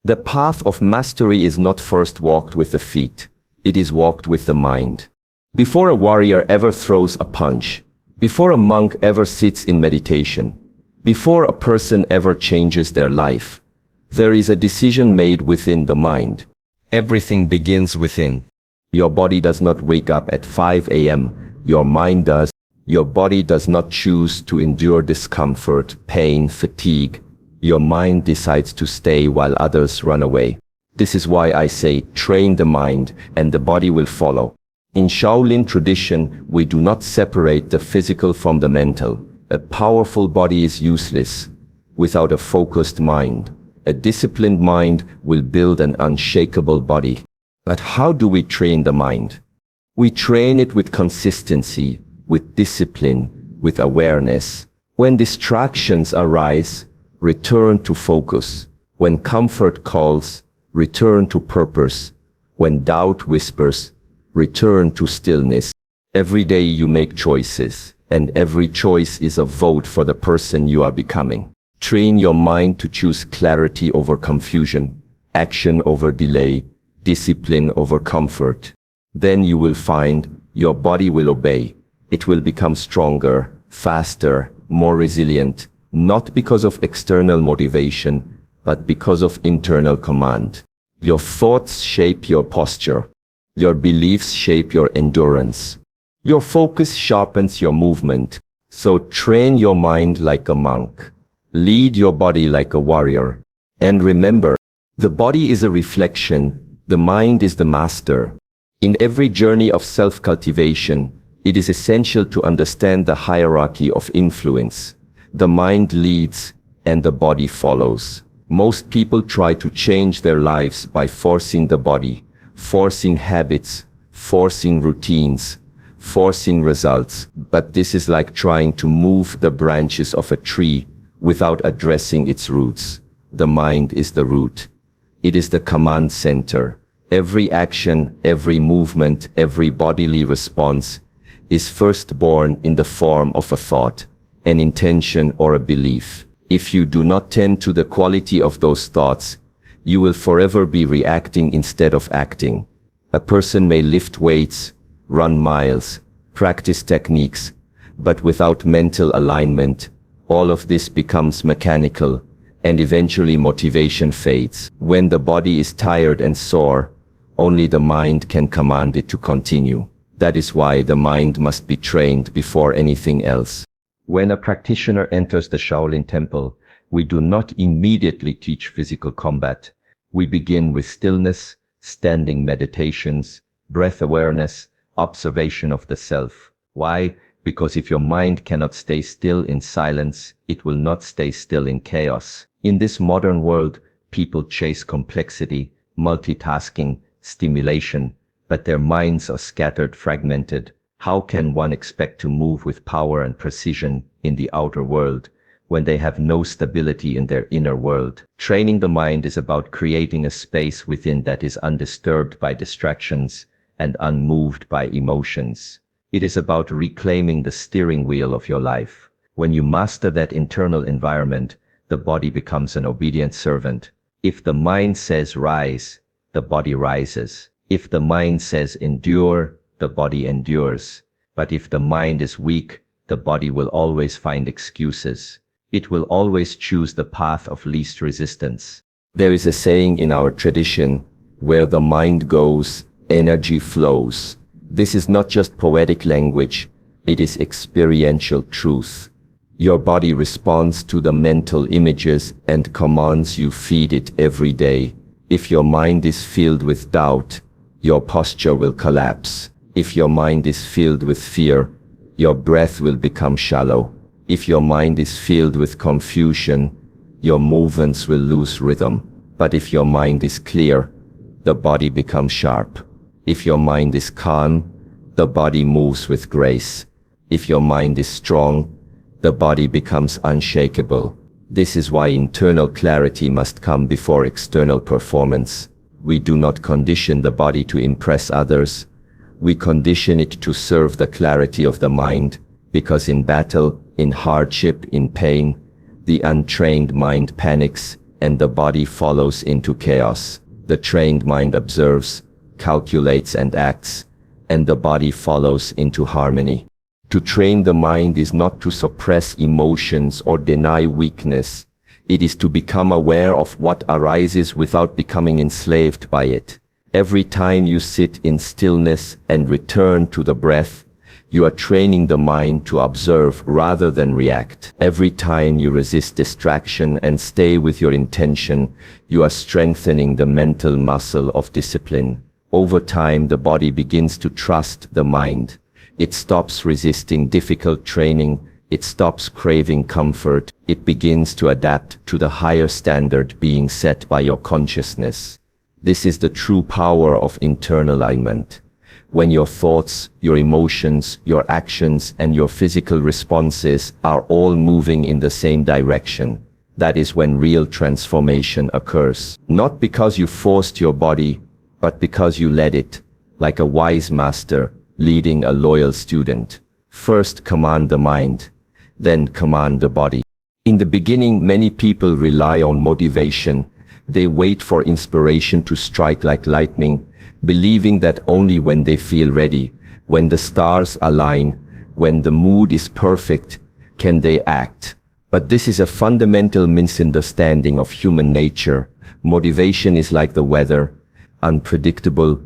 The path of mastery is not first walked with the feet, it is walked with the mind. Before a warrior ever throws a punch, before a monk ever sits in meditation, before a person ever changes their life, there is a decision made within the mind. Everything begins within. Your body does not wake up at 5 a.m., your mind does. Your body does not choose to endure discomfort, pain, fatigue. Your mind decides to stay while others run away. This is why I say, train the mind, and the body will follow. In Shaolin tradition, we do not separate the physical from the mental. A powerful body is useless without a focused mind. A disciplined mind will build an unshakable body. But how do we train the mind? We train it with consistency, with discipline, with awareness. When distractions arise, return to focus. When comfort calls, return to purpose. When doubt whispers, return to stillness. Every day you make choices, and every choice is a vote for the person you are becoming. Train your mind to choose clarity over confusion, action over delay, discipline over comfort. Then you will find your body will obey. It will become stronger, faster, more resilient, not because of external motivation, but because of internal command. Your thoughts shape your posture. Your beliefs shape your endurance. Your focus sharpens your movement. So train your mind like a monk. Lead your body like a warrior. And remember, the body is a reflection, the mind is the master. In every journey of self-cultivation, it is essential to understand the hierarchy of influence. The mind leads, and the body follows. Most people try to change their lives by forcing the body, forcing habits, forcing routines, forcing results. But this is like trying to move the branches of a tree without addressing its roots. The mind is the root. It is the command center. Every action, every movement, every bodily response is first born in the form of a thought, an intention, or a belief. If you do not tend to the quality of those thoughts, you will forever be reacting instead of acting. A person may lift weights, run miles, practice techniques, but without mental alignment, all of this becomes mechanical, and eventually motivation fades. When the body is tired and sore, only the mind can command it to continue. That is why the mind must be trained before anything else. When a practitioner enters the Shaolin temple, we do not immediately teach physical combat. We begin with stillness, standing meditations, breath awareness, observation of the self. Why? Because if your mind cannot stay still in silence, it will not stay still in chaos. In this modern world, people chase complexity, multitasking, stimulation, but their minds are scattered, fragmented. How can one expect to move with power and precision in the outer world when they have no stability in their inner world? Training the mind is about creating a space within that is undisturbed by distractions and unmoved by emotions. It is about reclaiming the steering wheel of your life. When you master that internal environment, the body becomes an obedient servant. If the mind says rise, the body rises. If the mind says endure, the body endures. But if the mind is weak, the body will always find excuses. It will always choose the path of least resistance. There is a saying in our tradition, where the mind goes, energy flows. This is not just poetic language, it is experiential truth. Your body responds to the mental images and commands you feed it every day. If your mind is filled with doubt, your posture will collapse. If your mind is filled with fear, your breath will become shallow. If your mind is filled with confusion, your movements will lose rhythm. But if your mind is clear, the body becomes sharp. If your mind is calm, the body moves with grace. If your mind is strong, the body becomes unshakable. This is why internal clarity must come before external performance. We do not condition the body to impress others. We condition it to serve the clarity of the mind, because in battle, in hardship, in pain, the untrained mind panics and the body follows into chaos. The trained mind observes, calculates and acts, and the body follows into harmony. To train the mind is not to suppress emotions or deny weakness. It is to become aware of what arises without becoming enslaved by it. Every time you sit in stillness and return to the breath, you are training the mind to observe rather than react. Every time you resist distraction and stay with your intention, you are strengthening the mental muscle of discipline. Over time, the body begins to trust the mind. It stops resisting difficult training. It stops craving comfort. It begins to adapt to the higher standard being set by your consciousness. This is the true power of internal alignment. When your thoughts, your emotions, your actions, and your physical responses are all moving in the same direction, that is when real transformation occurs. Not because you forced your body, but because you led it, like a wise master leading a loyal student. First command the mind, then command the body. In the beginning, many people rely on motivation. They wait for inspiration to strike like lightning, believing that only when they feel ready, when the stars align, when the mood is perfect, can they act. But this is a fundamental misunderstanding of human nature. Motivation is like the weather, unpredictable,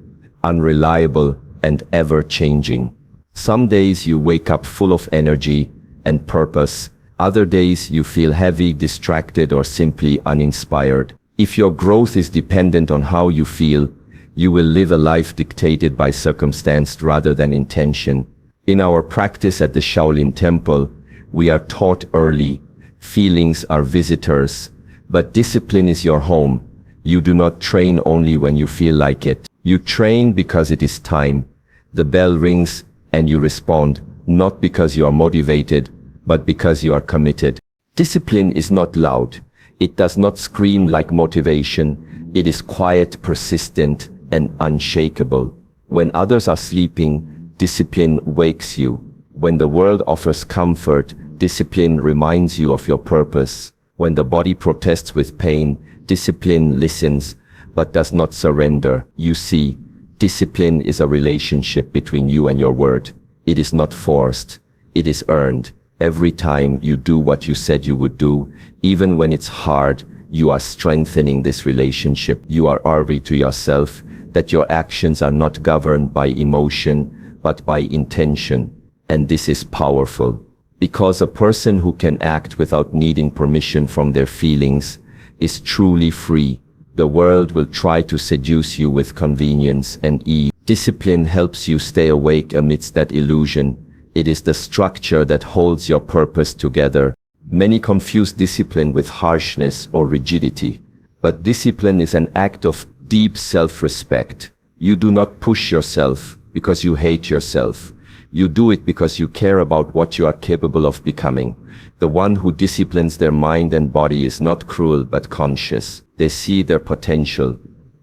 unreliable, and ever-changing. Some days you wake up full of energy and purpose. Other days you feel heavy, distracted, or simply uninspired. If your growth is dependent on how you feel, you will live a life dictated by circumstance rather than intention. In our practice at the Shaolin Temple, we are taught early, feelings are visitors, but discipline is your home. You do not train only when you feel like it. You train because it is time. The bell rings and you respond, not because you are motivated, but because you are committed. Discipline is not loud. It does not scream like motivation. It is quiet, persistent, and unshakable. When others are sleeping, discipline wakes you. When the world offers comfort, discipline reminds you of your purpose. When the body protests with pain, discipline listens, but does not surrender. You see, discipline is a relationship between you and your word. It is not forced. It is earned. Every time you do what you said you would do, even when it's hard, you are strengthening this relationship. You are arguing to yourself that your actions are not governed by emotion, but by intention. And this is powerful, because a person who can act without needing permission from their feelings is truly free. The world will try to seduce you with convenience and ease. Discipline helps you stay awake amidst that illusion. It is the structure that holds your purpose together. Many confuse discipline with harshness or rigidity, but discipline is an act of deep self-respect. You do not push yourself because you hate yourself. You do it because you care about what you are capable of becoming. The one who disciplines their mind and body is not cruel but conscious. They see their potential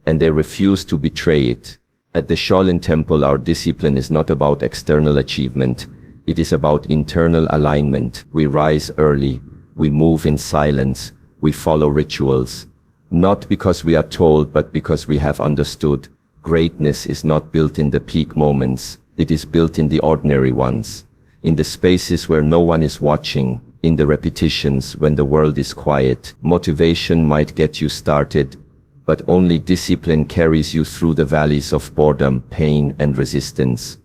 and they refuse to betray it. At the Shaolin Temple, our discipline is not about external achievement. It is about internal alignment. We rise early. We move in silence. We follow rituals. Not because we are told, but because we have understood. Greatness is not built in the peak moments. It is built in the ordinary ones. In the spaces where no one is watching. In the repetitions when the world is quiet. Motivation might get you started, but only discipline carries you through the valleys of boredom, pain, and resistance.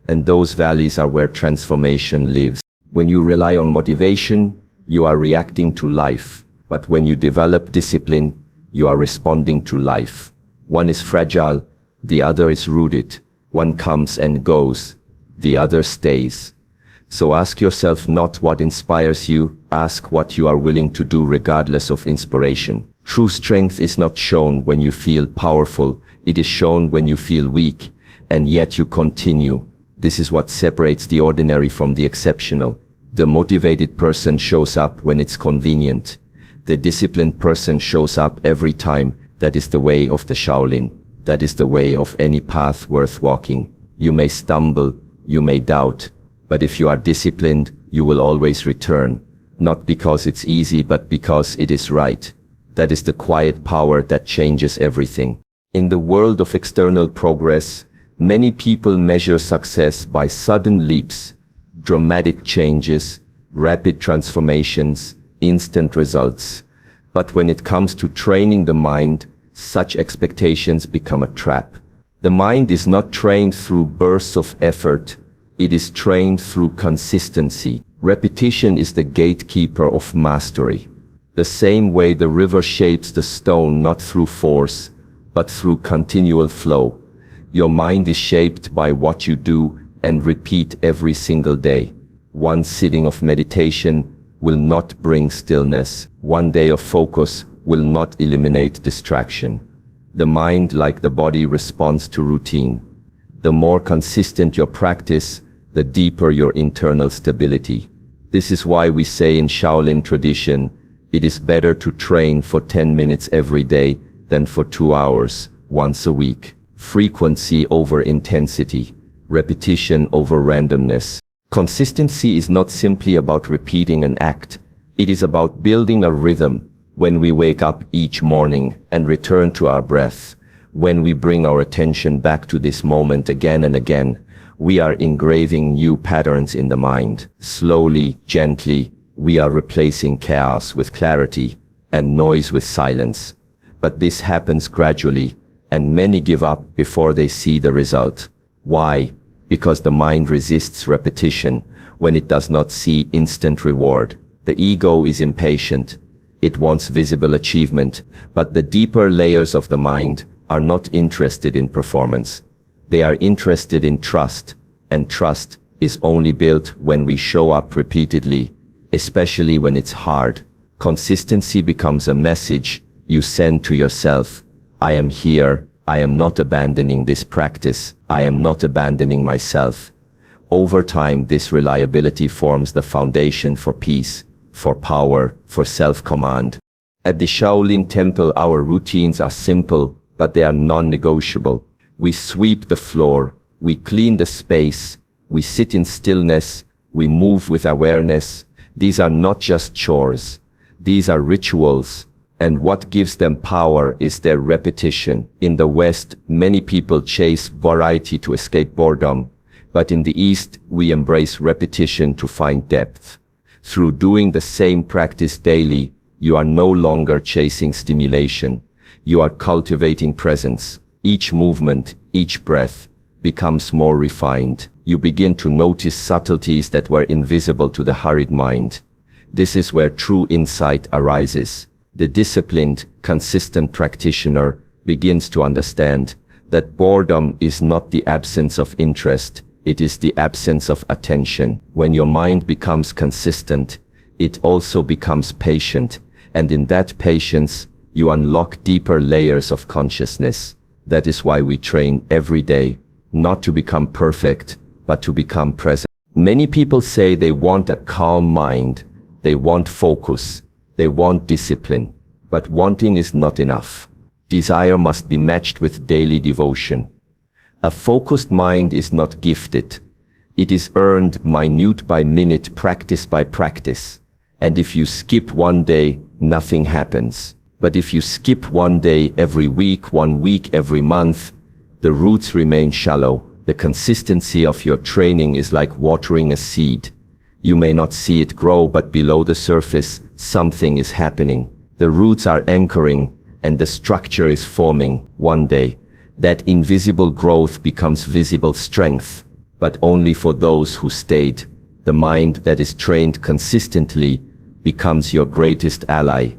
And those valleys are where transformation lives. When you rely on motivation, you are reacting to life. But when you develop discipline, you are responding to life. One is fragile, the other is rooted. One comes and goes, the other stays. So ask yourself not what inspires you, ask what you are willing to do regardless of inspiration. True strength is not shown when you feel powerful, it is shown when you feel weak, and yet you continue. This is what separates the ordinary from the exceptional. The motivated person shows up when it's convenient. The disciplined person shows up every time. That is the way of the Shaolin. That is the way of any path worth walking. You may stumble, you may doubt, but if you are disciplined, you will always return. Not because it's easy, but because it is right. That is the quiet power that changes everything. In the world of external progress, many people measure success by sudden leaps, dramatic changes, rapid transformations, instant results. But when it comes to training the mind, such expectations become a trap. The mind is not trained through bursts of effort, it is trained through consistency. Repetition is the gatekeeper of mastery. The same way the river shapes the stone not through force, but through continual flow. Your mind is shaped by what you do and repeat every single day. One sitting of meditation will not bring stillness. One day of focus will not eliminate distraction. The mind, like the body, responds to routine. The more consistent your practice, the deeper your internal stability. This is why we say in Shaolin tradition, it is better to train for 10 minutes every day than for 2 hours, once a week. Frequency over intensity, repetition over randomness. Consistency is not simply about repeating an act. It is about building a rhythm. When we wake up each morning and return to our breath, when we bring our attention back to this moment again and again, we are engraving new patterns in the mind. Slowly, gently, we are replacing chaos with clarity and noise with silence. But this happens gradually, and many give up before they see the result. Why? Because the mind resists repetition when it does not see instant reward. The ego is impatient. It wants visible achievement, but the deeper layers of the mind are not interested in performance. They are interested in trust, and trust is only built when we show up repeatedly, especially when it's hard. Consistency becomes a message you send to yourself. I am here. I am not abandoning this practice. I am not abandoning myself. Over time, this reliability forms the foundation for peace, for power, for self-command. At the Shaolin Temple, our routines are simple, but they are non-negotiable. We sweep the floor, we clean the space, we sit in stillness, we move with awareness. These are not just chores. These are rituals. And what gives them power is their repetition. In the West, many people chase variety to escape boredom. But in the East, we embrace repetition to find depth. Through doing the same practice daily, you are no longer chasing stimulation. You are cultivating presence. Each movement, each breath, becomes more refined. You begin to notice subtleties that were invisible to the hurried mind. This is where true insight arises. The disciplined, consistent practitioner begins to understand that boredom is not the absence of interest, it is the absence of attention. When your mind becomes consistent, it also becomes patient, and in that patience, you unlock deeper layers of consciousness. That is why we train every day, not to become perfect, but to become present. Many people say they want a calm mind, they want focus, they want discipline, but wanting is not enough. Desire must be matched with daily devotion. A focused mind is not gifted. It is earned minute by minute, practice by practice. And if you skip one day, nothing happens. But if you skip one day every week, 1 week every month, the roots remain shallow. The consistency of your training is like watering a seed. You may not see it grow, but below the surface, something is happening. The roots are anchoring, and the structure is forming. One day, that invisible growth becomes visible strength, but only for those who stayed. The mind that is trained consistently becomes your greatest ally.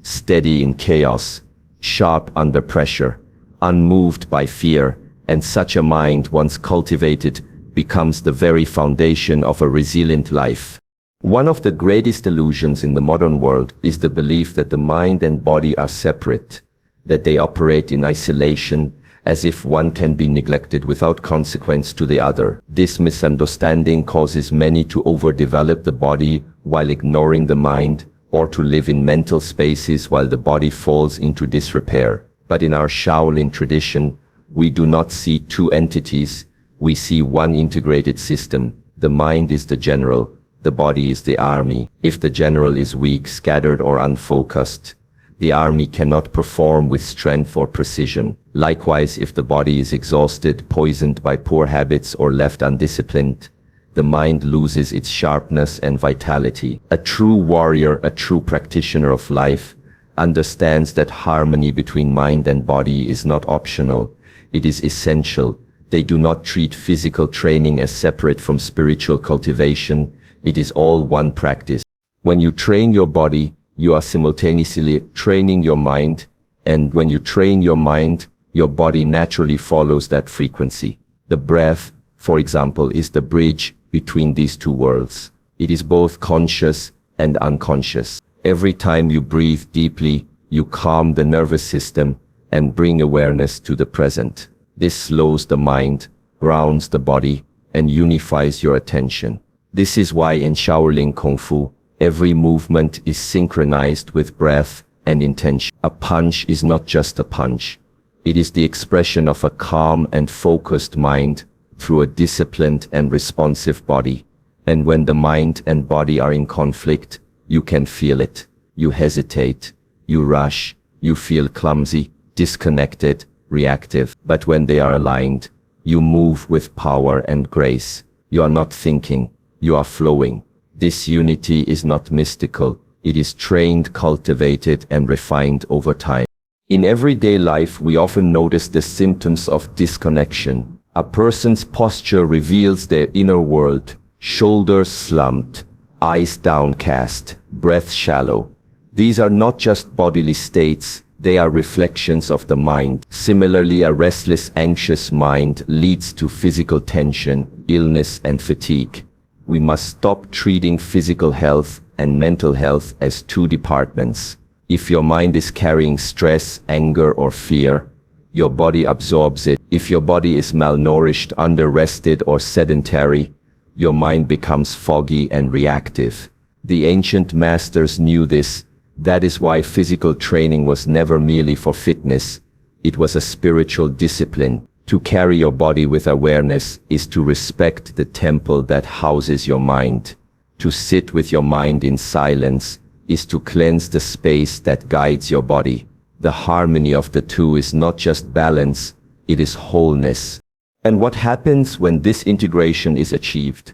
Steady in chaos, sharp under pressure, unmoved by fear, and such a mind, once cultivated, becomes the very foundation of a resilient life. One of the greatest illusions in the modern world is the belief that the mind and body are separate, that they operate in isolation, as if one can be neglected without consequence to the other. This misunderstanding causes many to overdevelop the body while ignoring the mind, or to live in mental spaces while the body falls into disrepair. But in our Shaolin tradition, we do not see two entities, we see one integrated system. The mind is the general, the body is the army. If the general is weak, scattered, or unfocused, The army cannot perform with strength or precision. Likewise, if the body is exhausted, poisoned by poor habits, or left undisciplined, the mind loses its sharpness and vitality. A true warrior, a true practitioner of life, understands that harmony between mind and body is not optional. It is essential. They do not treat physical training as separate from spiritual cultivation. It is all one practice. When you train your body, you are simultaneously training your mind, and when you train your mind, your body naturally follows that frequency. The breath, for example, is the bridge between these two worlds. It is both conscious and unconscious. Every time you breathe deeply, you calm the nervous system and bring awareness to the present. This slows the mind, grounds the body, and unifies your attention. This is why in Shaolin Kung Fu, every movement is synchronized with breath and intention. A punch is not just a punch. It is the expression of a calm and focused mind through a disciplined and responsive body. And when the mind and body are in conflict, you can feel it. You hesitate, you rush, you feel clumsy, disconnected, reactive. But when they are aligned, you move with power and grace. You are not thinking, you are flowing. This unity is not mystical. It is trained, cultivated, and refined over time. In everyday life, we often notice the symptoms of disconnection. A person's posture reveals their inner world. Shoulders slumped, eyes downcast, breath shallow. These are not just bodily states, they are reflections of the mind. Similarly, a restless, anxious mind leads to physical tension, illness, and fatigue. We must stop treating physical health and mental health as two departments. If your mind is carrying stress, anger, or fear, your body absorbs it. If your body is malnourished, under-rested, or sedentary, your mind becomes foggy and reactive. The ancient masters knew this. That is why physical training was never merely for fitness. It was a spiritual discipline. To carry your body with awareness is to respect the temple that houses your mind. To sit with your mind in silence is to cleanse the space that guides your body. The harmony of the two is not just balance, it is wholeness. And what happens when this integration is achieved?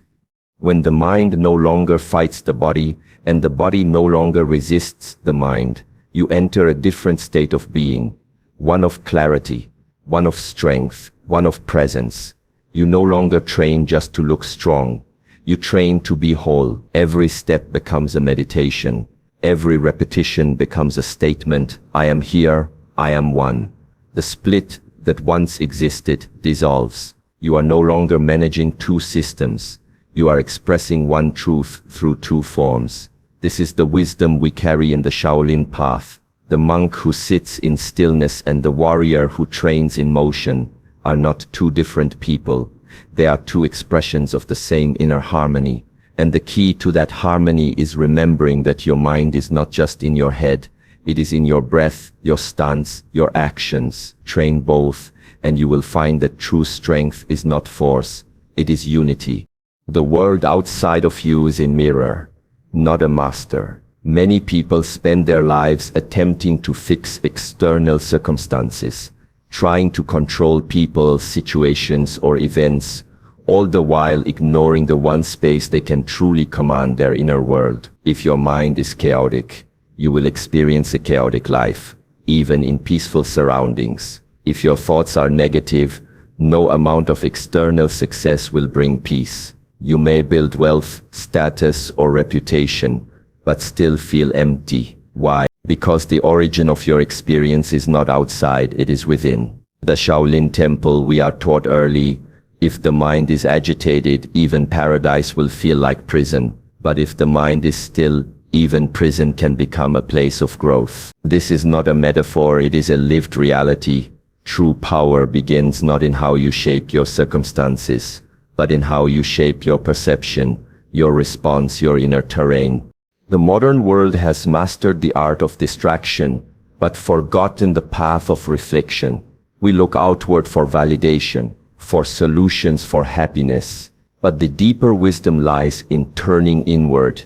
When the mind no longer fights the body, and the body no longer resists the mind, you enter a different state of being, one of clarity, one of strength, one of presence. You no longer train just to look strong. You train to be whole. Every step becomes a meditation. Every repetition becomes a statement. I am here, I am one. The split that once existed dissolves. You are no longer managing two systems. You are expressing one truth through two forms. This is the wisdom we carry in the Shaolin path. The monk who sits in stillness and the warrior who trains in motion are not two different people. They are two expressions of the same inner harmony. And the key to that harmony is remembering that your mind is not just in your head. It is in your breath, your stance, your actions. Train both, and you will find that true strength is not force. It is unity. The world outside of you is a mirror, not a master. Many people spend their lives attempting to fix external circumstances, trying to control people, situations, or events, all the while ignoring the one space they can truly command, their inner world. If your mind is chaotic, you will experience a chaotic life, even in peaceful surroundings. If your thoughts are negative, no amount of external success will bring peace. You may build wealth, status, or reputation, but still feel empty. Why? Because the origin of your experience is not outside, it is within. The Shaolin Temple, we are taught early, if the mind is agitated, even paradise will feel like prison. But if the mind is still, even prison can become a place of growth. This is not a metaphor, it is a lived reality. True power begins not in how you shape your circumstances, but in how you shape your perception, your response, your inner terrain. The modern world has mastered the art of distraction, but forgotten the path of reflection. We look outward for validation, for solutions, for happiness. But the deeper wisdom lies in turning inward.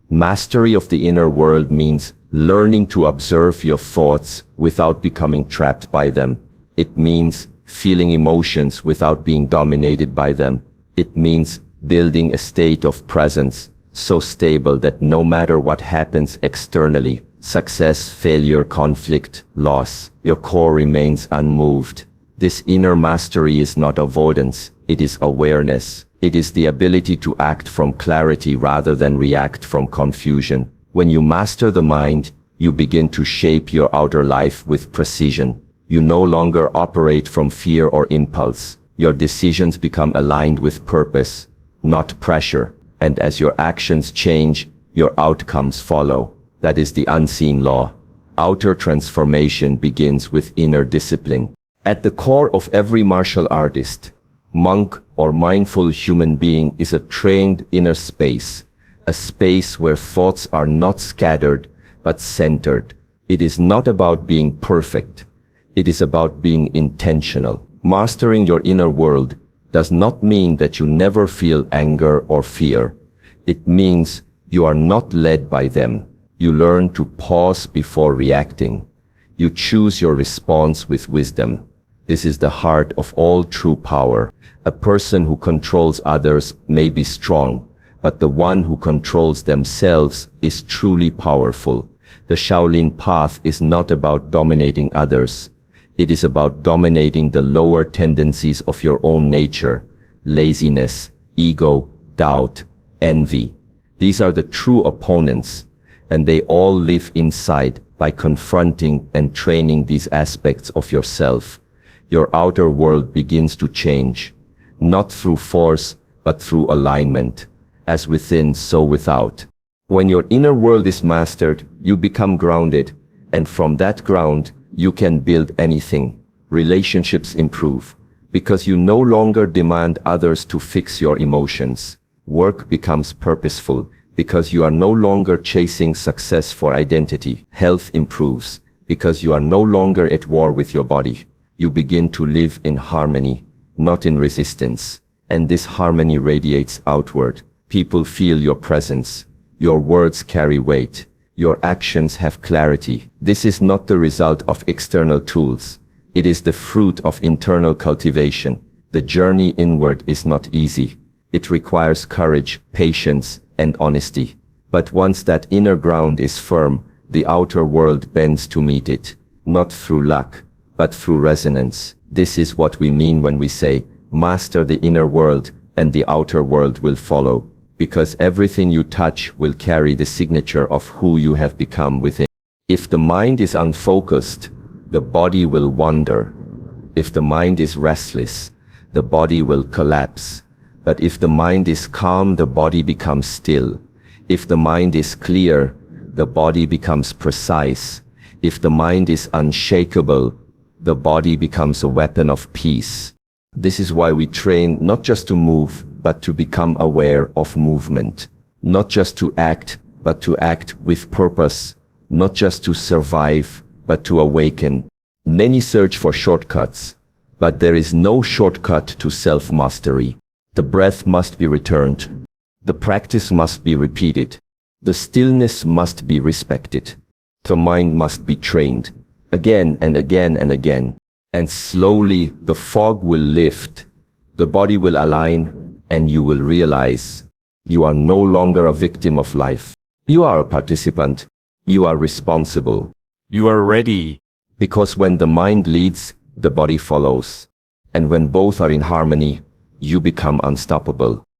Mastery of the inner world means learning to observe your thoughts without becoming trapped by them. It means feeling emotions without being dominated by them. It means building a state of presence so stable that no matter what happens externally, success, failure, conflict, loss, your core remains unmoved. This inner mastery is not avoidance, it is awareness. It is the ability to act from clarity rather than react from confusion. When you master the mind, you begin to shape your outer life with precision. You no longer operate from fear or impulse. Your decisions become aligned with purpose, not pressure. And as your actions change, your outcomes follow. That is the unseen law. Outer transformation begins with inner discipline. At the core of every martial artist, monk, or mindful human being is a trained inner space, a space where thoughts are not scattered, but centered. It is not about being perfect. It is about being intentional. Mastering your inner world does not mean that you never feel anger or fear. It means you are not led by them. You learn to pause before reacting. You choose your response with wisdom. This is the heart of all true power. A person who controls others may be strong, but the one who controls themselves is truly powerful. The Shaolin path is not about dominating others. It is about dominating the lower tendencies of your own nature: laziness, ego, doubt, envy. These are the true opponents, and they all live inside. By confronting and training these aspects of yourself, your outer world begins to change, not through force, but through alignment. As within, so without. When your inner world is mastered, you become grounded, and from that ground, you can build anything. Relationships improve, because you no longer demand others to fix your emotions. Work becomes purposeful, because you are no longer chasing success for identity. Health improves, because you are no longer at war with your body. You begin to live in harmony, not in resistance. And this harmony radiates outward. People feel your presence. Your words carry weight. Your actions have clarity. This is not the result of external tools. It is the fruit of internal cultivation. The journey inward is not easy. It requires courage, patience, and honesty. But once that inner ground is firm, the outer world bends to meet it, not through luck, but through resonance. This is what we mean when we say, master the inner world, and the outer world will follow. Because everything you touch will carry the signature of who you have become within. If the mind is unfocused, the body will wander. If the mind is restless, the body will collapse. But if the mind is calm, the body becomes still. If the mind is clear, the body becomes precise. If the mind is unshakable, the body becomes a weapon of peace. This is why we train not just to move, but to become aware of movement. Not just to act, but to act with purpose. Not just to survive, but to awaken. Many search for shortcuts, but there is no shortcut to self-mastery. The breath must be returned. The practice must be repeated. The stillness must be respected. The mind must be trained, again and again and again. And slowly the fog will lift, the body will align, and you will realize you are no longer a victim of life. You are a participant. You are responsible. You are ready. Because when the mind leads, the body follows. And when both are in harmony, you become unstoppable.